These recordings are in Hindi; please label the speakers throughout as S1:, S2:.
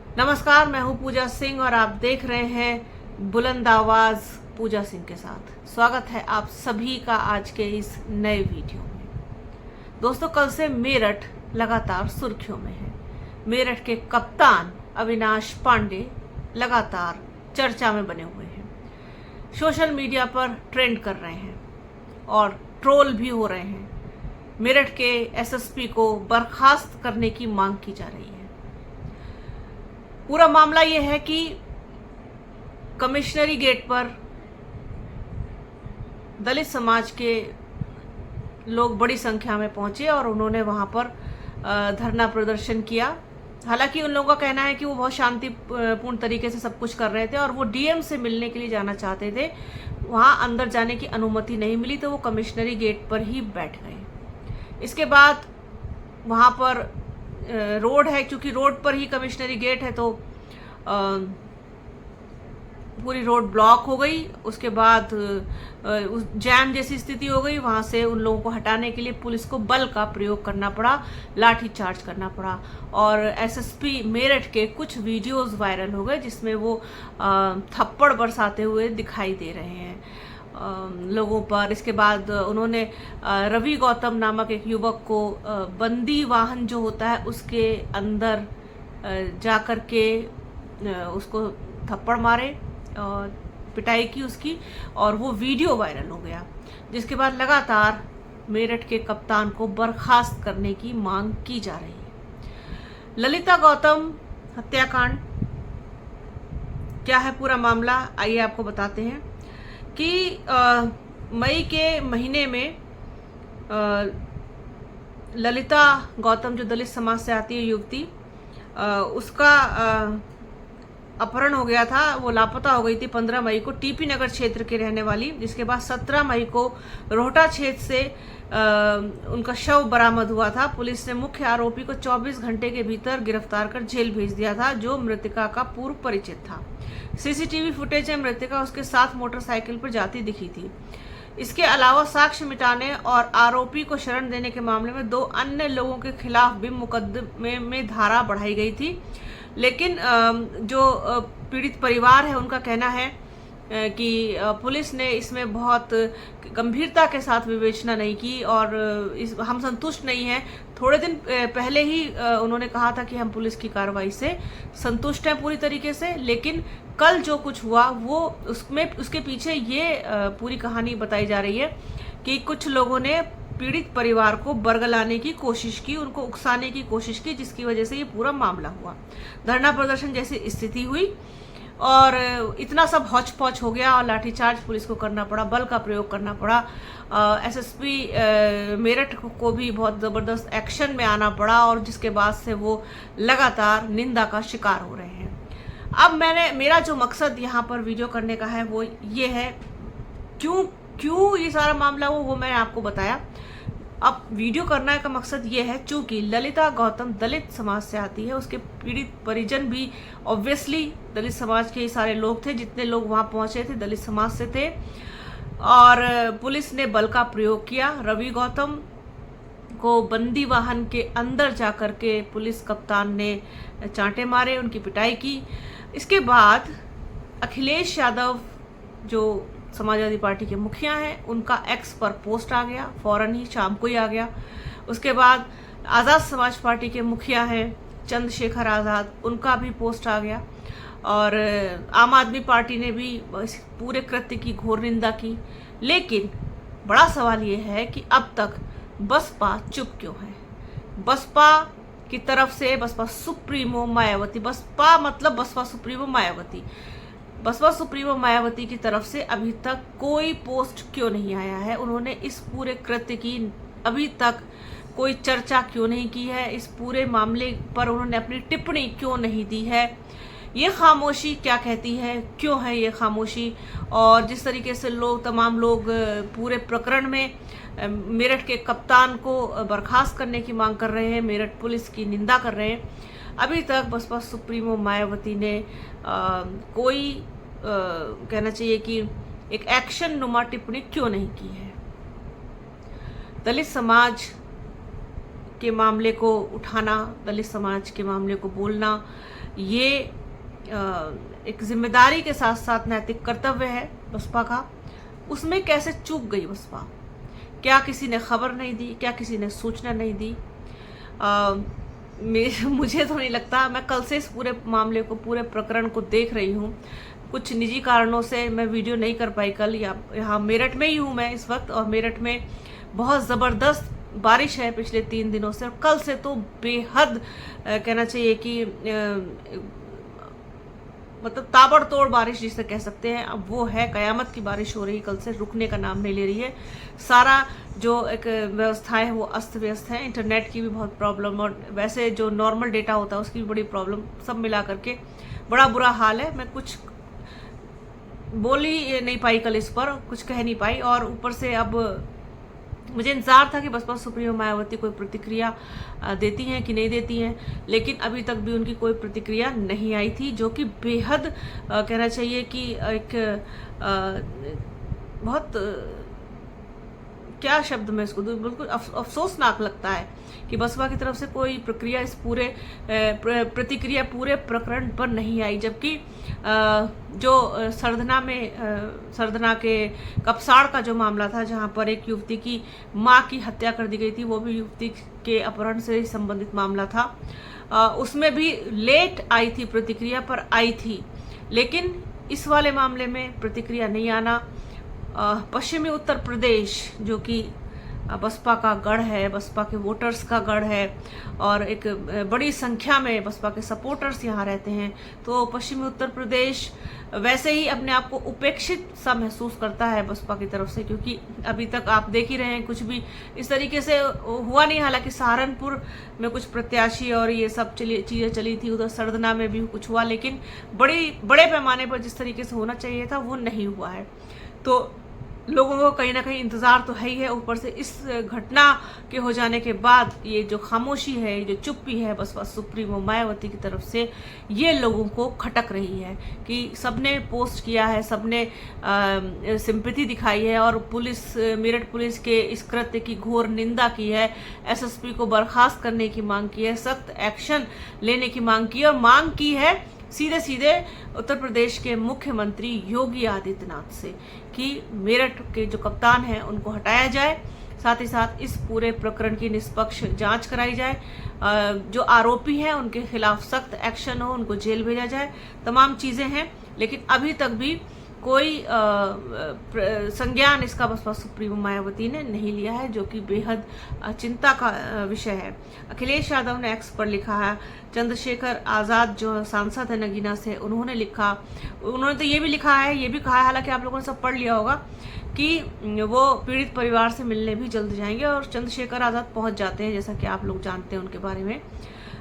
S1: नमस्कार, मैं हूं पूजा सिंह और आप देख रहे हैं बुलंद आवाज पूजा सिंह के साथ। स्वागत है आप सभी का आज के इस नए वीडियो में। दोस्तों, कल से मेरठ लगातार सुर्खियों में है। मेरठ के कप्तान अविनाश पांडे लगातार चर्चा में बने हुए हैं, सोशल मीडिया पर ट्रेंड कर रहे हैं और ट्रोल भी हो रहे हैं। मेरठ के एसएसपी को बर्खास्त करने की मांग की जा रही है। पूरा मामला यह है कि कमिश्नरी गेट पर दलित समाज के लोग बड़ी संख्या में पहुंचे और उन्होंने वहां पर धरना प्रदर्शन किया। हालांकि उन लोगों का कहना है कि वो बहुत शांतिपूर्ण तरीके से सब कुछ कर रहे थे और वो डीएम से मिलने के लिए जाना चाहते थे। वहां अंदर जाने की अनुमति नहीं मिली तो वो कमिश्नरी गेट पर ही बैठ गए। इसके बाद वहां पर रोड है, क्योंकि रोड पर ही कमिश्नरी गेट है तो पूरी रोड ब्लॉक हो गई। उसके बाद जैम जैसी स्थिति हो गई। वहां से उन लोगों को हटाने के लिए पुलिस को बल का प्रयोग करना पड़ा, लाठी चार्ज करना पड़ा और एसएसपी मेरठ के कुछ वीडियोस वायरल हो गए जिसमें वो थप्पड़ बरसाते हुए दिखाई दे रहे हैं लोगों पर। इसके बाद उन्होंने रवि गौतम नामक एक युवक को बंदी वाहन जो होता है उसके अंदर जाकर के उसको थप्पड़ मारे और पिटाई की उसकी, और वो वीडियो वायरल हो गया। जिसके बाद लगातार मेरठ के कप्तान को बर्खास्त करने की मांग की जा रही है। ललिता गौतम हत्याकांड क्या है पूरा मामला, आइए आपको बताते हैं कि मई के महीने में ललिता गौतम जो दलित समाज से आती है युवती, उसका अपहरण हो गया था। वो लापता हो गई थी 15 मई को, टीपी नगर क्षेत्र के रहने वाली। जिसके बाद 17 मई को रोहटा क्षेत्र से उनका शव बरामद हुआ था। पुलिस ने मुख्य आरोपी को 24 घंटे के भीतर गिरफ्तार कर जेल भेज दिया था, जो मृतका का पूर्व परिचित था। सीसीटीवी फुटेज में मृतका उसके साथ मोटरसाइकिल पर जाती दिखी थी। इसके अलावा साक्ष्य मिटाने और आरोपी को शरण देने के मामले में 2 अन्य लोगों के खिलाफ भी मुकदमे में धारा बढ़ाई गई थी। लेकिन जो पीड़ित परिवार है उनका कहना है कि पुलिस ने इसमें बहुत गंभीरता के साथ विवेचना नहीं की और हम संतुष्ट नहीं हैं। थोड़े दिन पहले ही उन्होंने कहा था कि हम पुलिस की कार्रवाई से संतुष्ट हैं पूरी तरीके से, लेकिन कल जो कुछ हुआ वो उसके पीछे ये पूरी कहानी बताई जा रही है कि कुछ लोगों ने पीड़ित परिवार को बरगलाने की कोशिश की, उनको उकसाने की कोशिश की, जिसकी वजह से ये पूरा मामला हुआ। धरना प्रदर्शन जैसी स्थिति हुई और इतना सब हौच पौच हो गया और लाठीचार्ज पुलिस को करना पड़ा, बल का प्रयोग करना पड़ा। एसएसपी मेरठ को भी बहुत ज़बरदस्त एक्शन में आना पड़ा और जिसके बाद से वो लगातार निंदा का शिकार हो रहे हैं। अब मेरा जो मकसद यहाँ पर वीडियो करने का है वो ये है, क्यों ये सारा मामला वो मैंने आपको बताया। अब वीडियो करने का मकसद ये है, चूंकि ललिता गौतम दलित समाज से आती है, उसके पीड़ित परिजन भी ऑब्वियसली दलित समाज के सारे लोग थे। जितने लोग वहां पहुंचे थे दलित समाज से थे और पुलिस ने बल का प्रयोग किया। रवि गौतम को बंदी वाहन के अंदर जाकर के पुलिस कप्तान ने चांटे मारे, उनकी पिटाई की। इसके बाद अखिलेश यादव जो समाजवादी पार्टी के मुखिया हैं, उनका एक्स पर पोस्ट आ गया, फौरन ही शाम को ही आ गया। उसके बाद आज़ाद समाज पार्टी के मुखिया हैं चंद्रशेखर आज़ाद, उनका भी पोस्ट आ गया और आम आदमी पार्टी ने भी इस पूरे कृत्य की घोर निंदा की। लेकिन बड़ा सवाल ये है कि अब तक बसपा चुप क्यों है। बसपा की तरफ से बसपा सुप्रीमो मायावती, बसपा मतलब बसपा सुप्रीमो मायावती, बसपा सुप्रीमो मायावती की तरफ से अभी तक कोई पोस्ट क्यों नहीं आया है। उन्होंने इस पूरे कृत्य की अभी तक कोई चर्चा क्यों नहीं की है, इस पूरे मामले पर उन्होंने अपनी टिप्पणी क्यों नहीं दी है। ये खामोशी क्या कहती है, क्यों है ये खामोशी। और जिस तरीके से तमाम लोग पूरे प्रकरण में मेरठ के कप्तान को बर्खास्त करने की मांग कर रहे हैं, मेरठ पुलिस की निंदा कर रहे हैं, अभी तक बसपा सुप्रीमो मायावती ने कोई कहना चाहिए कि एक एक्शन नुमा टिप्पणी क्यों नहीं की है। दलित समाज के मामले को उठाना, दलित समाज के मामले को बोलना, ये एक जिम्मेदारी के साथ साथ नैतिक कर्तव्य है बसपा का। उसमें कैसे चूक गई बसपा? क्या किसी ने खबर नहीं दी? क्या किसी ने सूचना नहीं दी? मुझे तो नहीं लगता। मैं कल से इस पूरे मामले को, पूरे प्रकरण को देख रही हूँ। कुछ निजी कारणों से मैं वीडियो नहीं कर पाई कल। यहाँ मेरठ में ही हूँ मैं इस वक्त, और मेरठ में बहुत ज़बरदस्त बारिश है पिछले 3 दिनों से। और कल से तो बेहद कहना चाहिए कि मतलब ताबड़तोड़ बारिश जिसे कह सकते हैं, अब वो है। कयामत की बारिश हो रही, कल से रुकने का नाम नहीं ले रही है। सारा जो एक व्यवस्था है वो अस्त व्यस्त है। इंटरनेट की भी बहुत प्रॉब्लम, और वैसे जो नॉर्मल डेटा होता है उसकी भी बड़ी प्रॉब्लम, सब मिला करके बड़ा बुरा हाल है। मैं कुछ बोल ही नहीं पाई कल इस पर, कुछ कह नहीं पाई। और ऊपर से अब मुझे इंतजार था कि बसपा सुप्रीमो मायावती कोई प्रतिक्रिया देती हैं कि नहीं देती हैं, लेकिन अभी तक भी उनकी कोई प्रतिक्रिया नहीं आई थी, जो कि बेहद कहना चाहिए कि एक बहुत क्या शब्द में इसको, बिल्कुल अफसोसनाक लगता है कि बसपा की तरफ से कोई प्रक्रिया इस पूरे प्रतिक्रिया पूरे प्रकरण पर नहीं आई। जबकि जो सरधना के कपसाड़ का जो मामला था, जहां पर एक युवती की मां की हत्या कर दी गई थी, वो भी युवती के अपहरण से संबंधित मामला था। उसमें भी लेट आई थी प्रतिक्रिया, पर आई थी। लेकिन इस वाले मामले में प्रतिक्रिया नहीं आना, पश्चिमी उत्तर प्रदेश जो कि बसपा का गढ़ है, बसपा के वोटर्स का गढ़ है, और एक बड़ी संख्या में बसपा के सपोर्टर्स यहाँ रहते हैं, तो पश्चिमी उत्तर प्रदेश वैसे ही अपने आप को उपेक्षित सा महसूस करता है बसपा की तरफ से, क्योंकि अभी तक आप देख ही रहे हैं कुछ भी इस तरीके से हुआ नहीं। हालांकि सहारनपुर में कुछ प्रत्याशी और ये सब चीज़ें चली थी, उधर सरधना में भी कुछ हुआ, लेकिन बड़े पैमाने पर जिस तरीके से होना चाहिए था वो नहीं हुआ है। तो लोगों को कहीं ना कहीं इंतजार तो है ही है। ऊपर से इस घटना के हो जाने के बाद ये जो खामोशी है, ये जो चुप्पी है बसपा सुप्रीमो मायावती की तरफ से, ये लोगों को खटक रही है कि सबने पोस्ट किया है, सबने सिंपैथी दिखाई है, और मेरठ पुलिस के इस कृत्य की घोर निंदा की है, एसएसपी को बर्खास्त करने की मांग की है, सख्त एक्शन लेने की मांग की है, और मांग की है सीधे उत्तर प्रदेश के मुख्यमंत्री योगी आदित्यनाथ से कि मेरठ के जो कप्तान हैं उनको हटाया जाए, साथ ही साथ इस पूरे प्रकरण की निष्पक्ष जांच कराई जाए, जो आरोपी हैं उनके खिलाफ सख्त एक्शन हो, उनको जेल भेजा जाए। तमाम चीज़ें हैं, लेकिन अभी तक भी कोई संज्ञान इसका बसपा सुप्रीमो मायावती ने नहीं लिया है, जो कि बेहद चिंता का विषय है। अखिलेश यादव ने एक्स पर लिखा है, चंद्रशेखर आज़ाद जो सांसद है नगीना से, उन्होंने तो ये भी लिखा है, ये भी कहा है, हालांकि आप लोगों ने सब पढ़ लिया होगा, कि वो पीड़ित परिवार से मिलने भी जल्द जाएंगे, और चंद्रशेखर आज़ाद पहुंच जाते हैं, जैसा कि आप लोग जानते हैं उनके बारे में।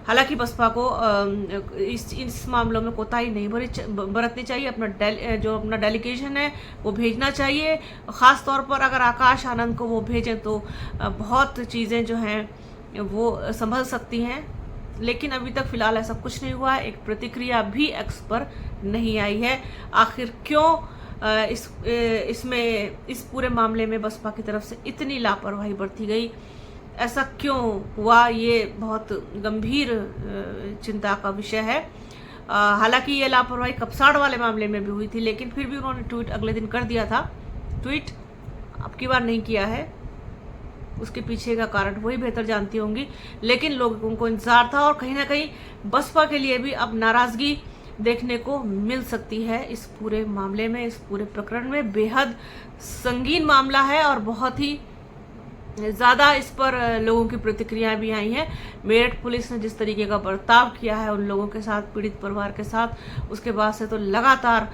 S1: हालांकि बसपा को इस मामलों में कोताही नहीं बरतनी चाहिए। अपना डेलीगेशन है वो भेजना चाहिए। ख़ास तौर पर अगर आकाश आनंद को वो भेजें तो बहुत चीज़ें जो हैं वो संभल सकती हैं, लेकिन अभी तक फिलहाल ऐसा कुछ नहीं हुआ है। एक प्रतिक्रिया भी एक्स पर नहीं आई है। आखिर क्यों इस पूरे मामले में बसपा की तरफ से इतनी लापरवाही बरती गई, ऐसा क्यों हुआ, ये बहुत गंभीर चिंता का विषय है। हालांकि ये लापरवाही कपसाड़ वाले मामले में भी हुई थी, लेकिन फिर भी उन्होंने ट्वीट अगले दिन कर दिया था। ट्वीट अब की बार नहीं किया है, उसके पीछे का कारण वही बेहतर जानती होंगी, लेकिन लोगों को इंतजार था, और कहीं ना कहीं बसपा के लिए भी अब नाराजगी देखने को मिल सकती है इस पूरे मामले में, इस पूरे प्रकरण में। बेहद संगीन मामला है, और बहुत ही ज़्यादा इस पर लोगों की प्रतिक्रियाएं भी आई हैं। मेरठ पुलिस ने जिस तरीके का बर्ताव किया है उन लोगों के साथ, पीड़ित परिवार के साथ, उसके बाद से तो लगातार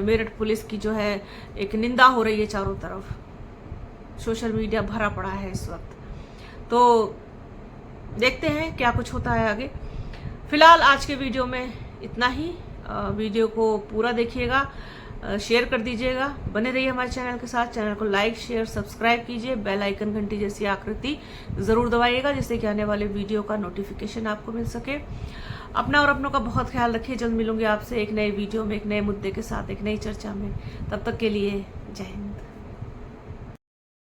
S1: मेरठ पुलिस की जो है एक निंदा हो रही है चारों तरफ। सोशल मीडिया भरा पड़ा है इस वक्त, तो देखते हैं क्या कुछ होता है आगे। फिलहाल आज के वीडियो में इतना ही। वीडियो को पूरा देखिएगा, शेयर कर दीजिएगा, बने रहिए हमारे चैनल के साथ। चैनल को लाइक शेयर सब्सक्राइब कीजिए, बेल आइकन घंटी जैसी आकृति ज़रूर दबाइएगा, जिससे कि आने वाले वीडियो का नोटिफिकेशन आपको मिल सके। अपना और अपनों का बहुत ख्याल रखिए। जल्द मिलूंगी आपसे एक नए वीडियो में, एक नए मुद्दे के साथ, एक नई चर्चा में। तब तक के लिए जय हिंद।